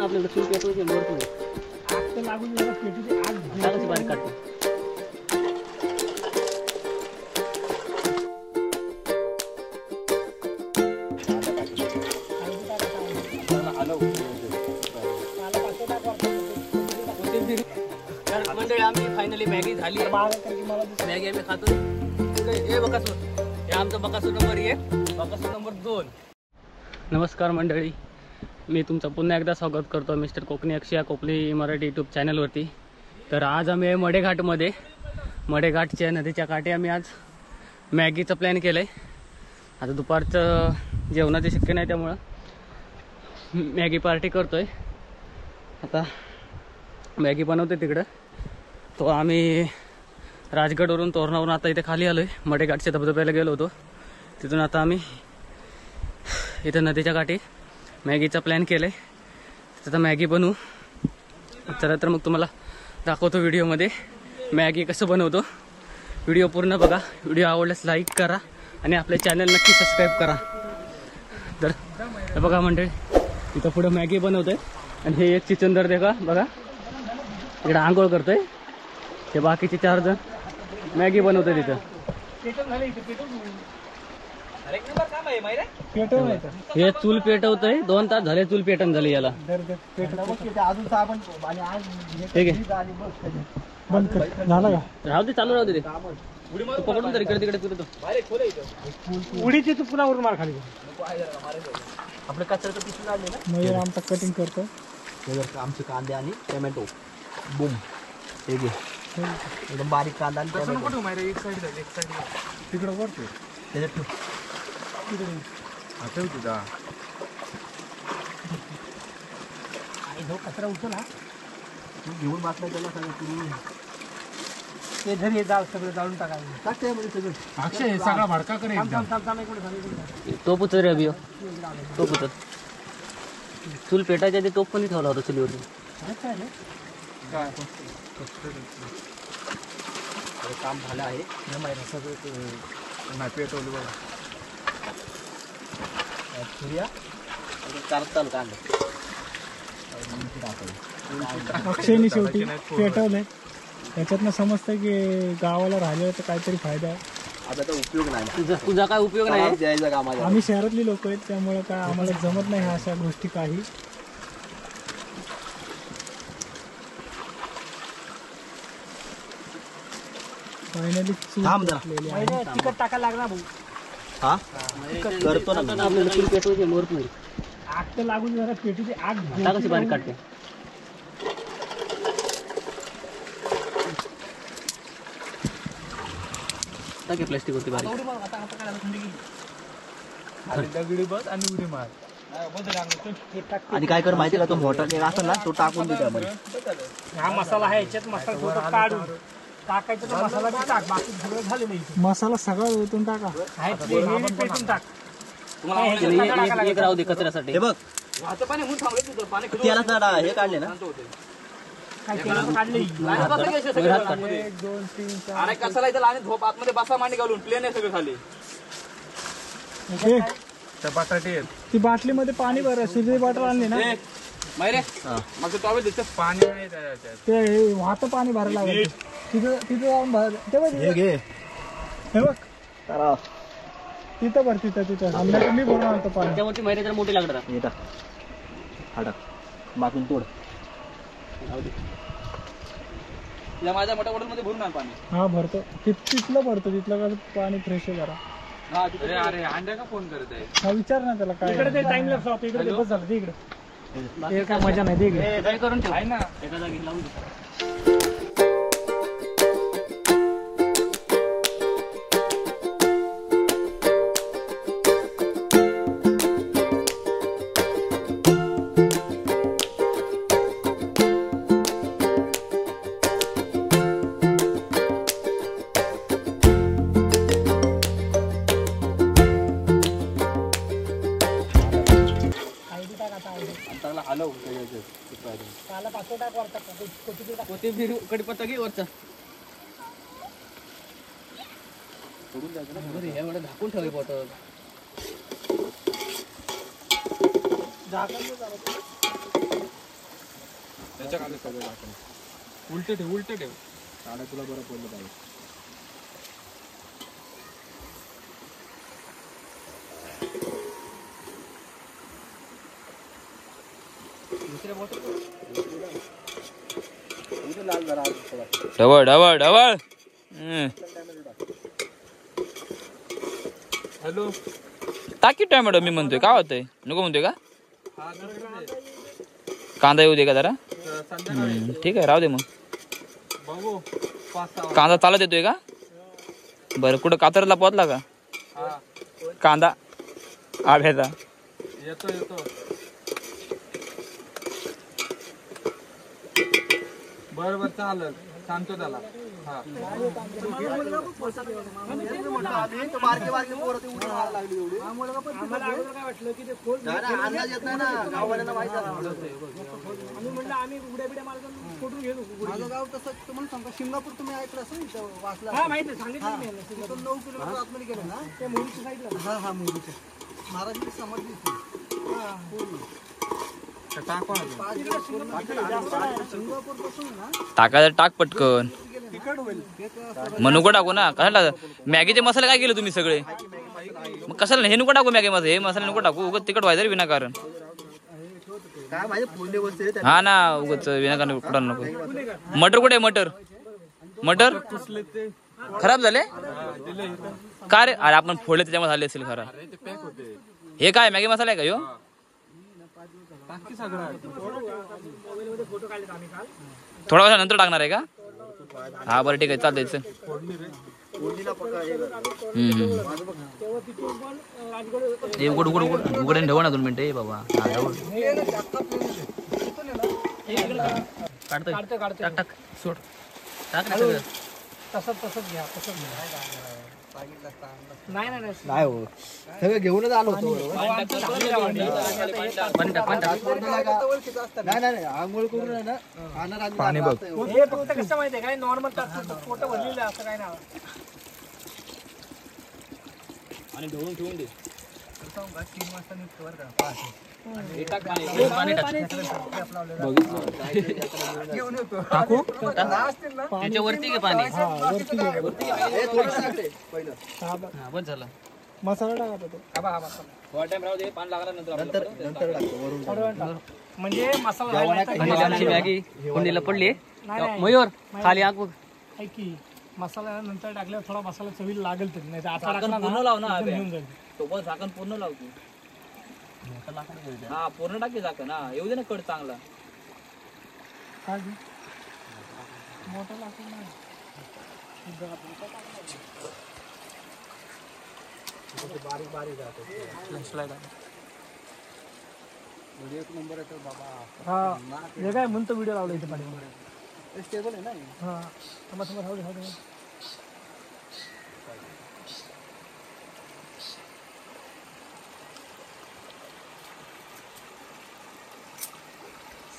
आपल्याकडे चूल पेटवायची वरतून आग तर लागून जरा पेटूची आग टाकायची बारीक काढते. मंडळी आम्ही फायनली मॅगी झाली. मॅगी आम्ही खातो. हे बकासूर, हे आमचा बकासूर नंबर 1, बकासूर नंबर 2. नमस्कार मंडळी, मी तुमचं पुन्हा एकदा स्वागत करतो मिस्टर कोकणी अक्षय कोकणी मराठी यूट्यूब चॅनलवरती. तर आज आम्ही मडेघाटमध्ये, मडेघाटच्या नदीच्या काठी आम्ही आज मॅगीचं प्लॅन केलं आहे. आता दुपारचं जेवणाचे शक्य नाही त्यामुळं मॅगी पार्टी करतोय. आता मॅगी बनवते तिकडं. तो आम्ही राजगडवरून तोरणावरून आता इथे खाली आलो आहे. मडेघाटच्या धबधब्याला गेलो होतो. तिथून आता आम्ही इथं नदीच्या काठी मॅगीचा प्लॅन केला आहे. तिथं मॅगी बनवू. चला तर मग तुम्हाला दाखवतो व्हिडिओमध्ये मॅगी कसं बनवतो. व्हिडिओ पूर्ण बघा. व्हिडिओ आवडल्यास लाईक करा आणि आपले चॅनल नक्की सबस्क्राईब करा. तर बघा मंडळी, इथं पुढे मॅगी बनवतोय आणि हे एक चिचंदर देखा बघा इकडे आंघोळ करतोय. ते बाकीचे 4 जण मॅगी बनवतोय तिथं. हे चूल पेटवतोय. 2 तास झाले चूल पेटन झाली याला. राहू दे, चालू राहू दे. पकडून तर इकडे तिकडे फिरतो. उडीची तू पुन्हा वरून मार खाली. आपलं कचऱ्याचं पिशवी आले ना, मयूर आमचा कटिंग करतो. आमचे कांदे आणि टोमॅटो बूम हे घे. एकदम बारीक कांदा आणि टोमॅटो. एक साईड तिकडे वरतो त्याच्यात ठेव तुझा. कचरा उचला तू घेऊन बाटला त्याला सांग. ते घरी जाळ सगळं जाळून टाकायचं. टाकते सगळं. अक्षय सगळा भडका करे. तो पुचत रे अभियो, तो पुचत. चूल पेटायच्या आधी तोप पण ठेवला होता चुलीवरती. काम झालं आहे सगळं पेटवलं बघा. चालू कांदा अक्षयने शेवटी पेटवलंय. त्याच्यातनं समजतं की गावाला राहिलं तर काहीतरी फायदा आहे. आता तर उपयोग नाही. तुझा काय उपयोग नाही. आम्ही शहरातली लोक आहेत त्यामुळे काय आम्हाला जमत नाही ह्या अशा गोष्टी काही. फायनली तिखट टाकायला लागणार भाऊ. हा करतो ना आपल्याला. चूल पेटवायची वरतून आग तर लागून जरा पेटूची आग टाकायची बारीक काढते. प्लास्टिक होती बारीक. आणि काय कर माहिती का, तो मोठा केक असेल ना तो टाकून दे त्यामध्ये. हा मसाला आहे याच्यात. मसाला काढून टाकायचं. मसाला टाक. बाकी सगळं झाले नाही. मसाला सगळं ओतून टाका. पेटून टाक. तुम्हाला एक राहू दे कचऱ्यासाठी. हे बघ त्याला हे काढले ना. अरे कसाला इथं आणि झोप आतमध्ये बसा मांडी घालून प्लेन आहे सगळं खाली. बटाटे ती बाटलीमध्ये पाणी भर. सुजी बॉटल आणली ना माहिती. मग टॉवेल देत पाणी नाही ते वाहत पाणी भरायला लागेल. तिथं जाऊन भर. ते बघ हे बघ तिथं भर. तिथं आमच्याकडे मी भरून आणतो पाणी. त्यामुळे माहिती तर मोठी लागणार. येतात बाजून तोड. माझ्या मोठ्या बॉटल मध्ये भरून आण पाणी. हा भरतो. तिथलं भरतो. तिथलं पाणी फ्रेश आहे जरा. अरे अंड्या का फोन करत आहे. हा विचार ना त्याला काय. इकडे टाइम लॅप्स होता. इकडे बस झालं. इकडे काय मजा नाही. इकडे काय करून ठेव ना एका जागी लावून दे. कोथिंबीर कडीपत्ता घे वरचा. सोडून द्यायचं ना. एवढं झाकून ठेवाय बॉटल. झाकण उलटे ठेव साड्या तुला बरं पडलं पाहिजे. ढवळ ढवळ ढवळ. हॅलो टाकी टोमॅटो मी म्हणतोय काय होतंय नको म्हणतोय का कांदा येऊ दे का जरा ठीक आहे राहू दे मग बघू कांदा चालत येतोय का बरं कुठं कातरला पोहोचला का कांदा आभ्याचा येतो बरोबर चालेल सांगतो त्याला. माझं गाव कसं तुम्हाला सांगतो शिंगापूर तुम्ही ऐकलं असं वाचला 9 किलोमीटर आतमध्ये गेलं ना त्या मोरीच्या साईडला. हा मोरीच्या महाराजांची समाधी टाकायचं टाक पटकन मग नको टाकू ना कशाला मॅगीचे मसाले काय केले तुम्ही सगळे मग कशाला हे नको टाकू मॅगी मसाले हे मसाले नको टाकू उगत तिकट व्हायचं विनाकारण हा ना उगत विनाकारण कुठं नको. मटर कुठे मटर मटर खराब झाले का रे अरे आपण फोडले त्याच्यामध्ये झाले असेल खराब. हे काय मॅगी मसाला आहे का ह्यो थोडा वेळा नंतर टाकणार आहे का हा बरं ठीक आहे चालतंय चल. उघड उघड उघड उघड ठेवा ना 2 मिनिटं बाबा टाक टाक सोड टाक ना तसंच घ्या नाही हो सगळं घेऊनच आलो होतो नाही आंघोळ करून ना पाणी बघ हे फक्त कसं माहितीये काय नॉर्मल पोट भरलेलं असं काय ना आणि ढवळून ठेवून दे 3 वाजता निघतो बरं का टाकू त्याच्यावरती घे पाणी बस झालं मसाला टाका थोडा टाइम राहू दे पाणी लागला नंतर म्हणजे मसाला आमची मॅगी कोणीला पडली मयूर खाली आग बघ की मसाला नंतर टाकल्यावर थोडा मसाला चवीला लागेल तरी नाही आता पूर्ण लाव ना घेऊन जाईल तो पण झाकण पूर्ण लावतो हा पूर्ण टाकी झाकण हा येऊ दे ना कड चांगला मोठा लागतो ना बारीक बारीक एक नंबर येतो बाबा हा हे काय म्हणतो व्हिडिओ लावला इथे पाणी स्टेबल आहे ना हा समज राहू दे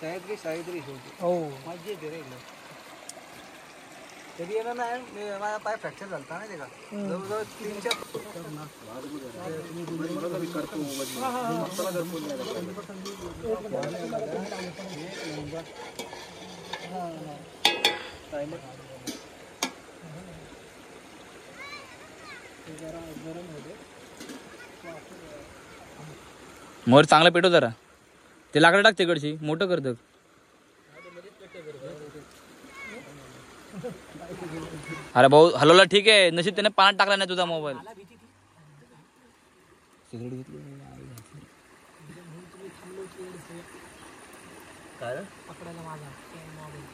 सह्याद्री हो माझी येते रे कधी येणार नाही माझा पाय फ्रॅक्चर झाला नाही का जवळजवळ 3 मोर चांगला पेटो जरा ते लाकडं टाक तिकडची मोठं करत अरे भाऊ हलवला ठीक आहे नशीब त्याने पाण्यात टाकला नाही तुझा मोबाईल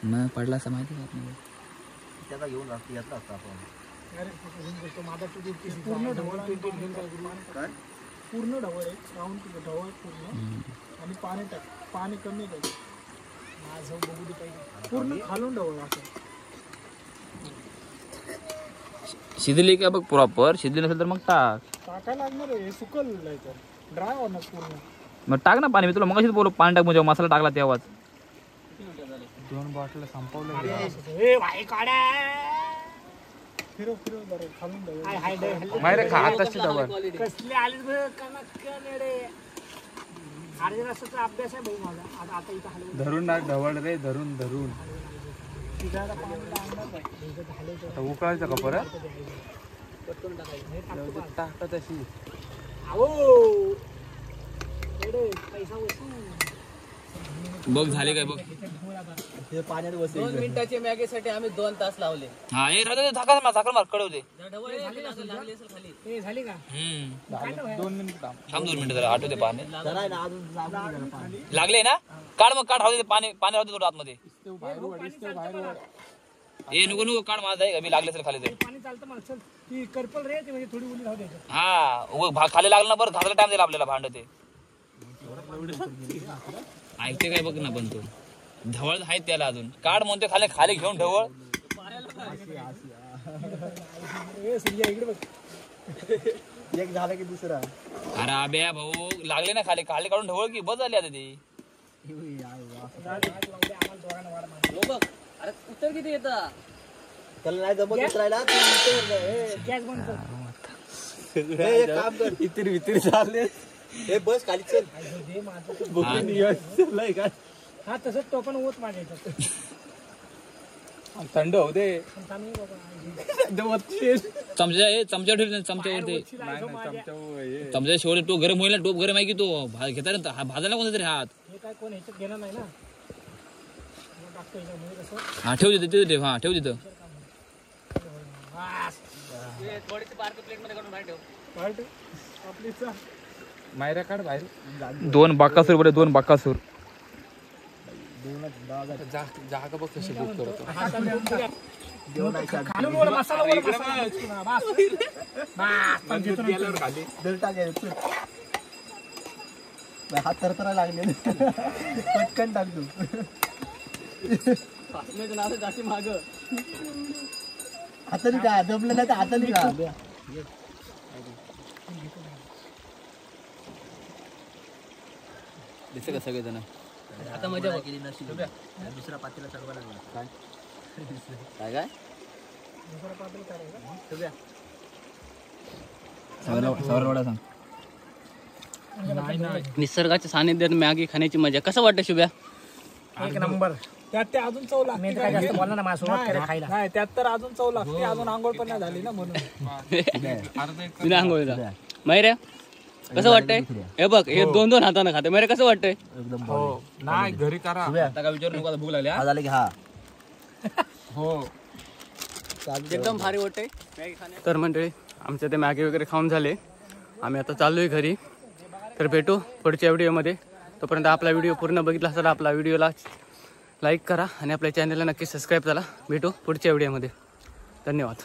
मग पडला असं माहिती का त्याला घेऊन येतला असता आपण पूर्ण ढवळ आहे राऊंड ढवळ पूर्ण आणि पाणी कमी आहे माझं बघू दे पाहिजे पूर्ण खालून ढवळ असं शिजली का बघ प्रॉपर शिजली नसेल तर मग टाकायला लागणार आहे सुकल ड्राय होणार पूर्ण मग टाक ना पाणी मी तुला मगाशीच बोलू पाणी टाक म्हणजे मसाला टाकला तेव्हाच 2 बॉटल संपवलं कसले आले अभ्यास आहे भाऊ माझा आता इथं हलवून धरून टाक ढवळ रे धरून धरून आता उकळायचं का परत टाकत अशी पैसा वसूल बघ झाले काय बघ. हे पाण्यात 2 मिनिटाच्या मॅगीसाठी आम्ही 2 तास लावले. हा हे राहते झाकण मार कडवते. हे झाली का 2 मिनिट थांब 2 मिनिटं जरा आठवते पाणी जरा आहे ना अजून लागून पाणी लागले ना. काढ मग काढ राहू दे पाणी राहू दे थोडं आतमध्ये. हे नको काढ माझा आहे मी लागले असेल खाली ते पाणी चालतं मला. चल ती करपल रे ती म्हणजे थोडी उली राहू द्यायचं. हा खाली लागलं ना बरं घासायला टाइम दिला आपल्याला भांड ते ऐकते काय बघ ना. पण तो ढवळ आहेत त्याला अजून काढ म्हणते खाली खाली घेऊन ढवळ. एक झालं की दुसरा अरे अबे भाऊ लागले ना खाली खाली काढून ढवळ की बस झाली आता ती. अरे उत्तर किती येतं त्याला नाही जमत उतरायला गॅस बंद कर. एक काम कर इतर वितर झाले हे बस खाली चल हा तसंच तो पण ओत मागायचा. थंड होऊ दे चमचा ठेव चमच्यावरती चमचा शेवट टोप गरम होईल ना. टोप गरम आहे की तो घेता ना भाजायला कोणता तरी हात. हे काय कोण ह्याच्यात घेणार नाही ना. टाकतो ह्याच्यामध्ये कसं हा ठेव तिथे ठेव. हा ठेव तिथं. थोडीशी बारकी प्लेट मध्ये काढून बाहेर ठेव. पार्ट आपली चा मायरा काढ बाहेर 2 बाकासूर बरे 2 बाकासूर. जागा बघ कशी बुक करतो खालून वर मसाला वर मसाला हात तरतरा लागले पटकन टाकतो जास्त माग हाताने का दबलं नाही तर हाताने का दिसतं का सगळेजण. आता मजा बघ. दुसरा पातेला चढवा लागला काय काय सौरवडा सांग. निसर्गाच्या सानिध्यात मॅगी खाण्याची मजा कसं वाटतं शुभ्या? एक नंबर. त्यात ते अजून चव लागते. काय जास्त बोलला ना माझ्यासोबत खायला. नाही त्यात तर अजून चव लागते. अजून आंघोळ पण नाही झाली ना म्हणून. तुला आंघोळीचा मैऱ्या कसं वाटतंय? हे बघ हे 2-2 हाताने खाते. मैऱ्या कसं वाटतंय? हो नाही घरी करा आता काय विचारू नको. भूक लागली. झालं की हा हो एकदम भारी वाटतंय. तर मंडळी आमच्या ते मॅगी वगैरे खाऊन झाले. आम्ही आता चाललोय घरी. तर भेटू पुढच्या व्हिडिओमध्ये. तोपर्यंत आपला व्हिडिओ पूर्ण बघितला असेल आपला व्हिडिओला लाईक करा आणि आपल्या चॅनलला नक्की सबस्क्राईब करा. भेटू पुढच्या व्हिडिओमध्ये. धन्यवाद.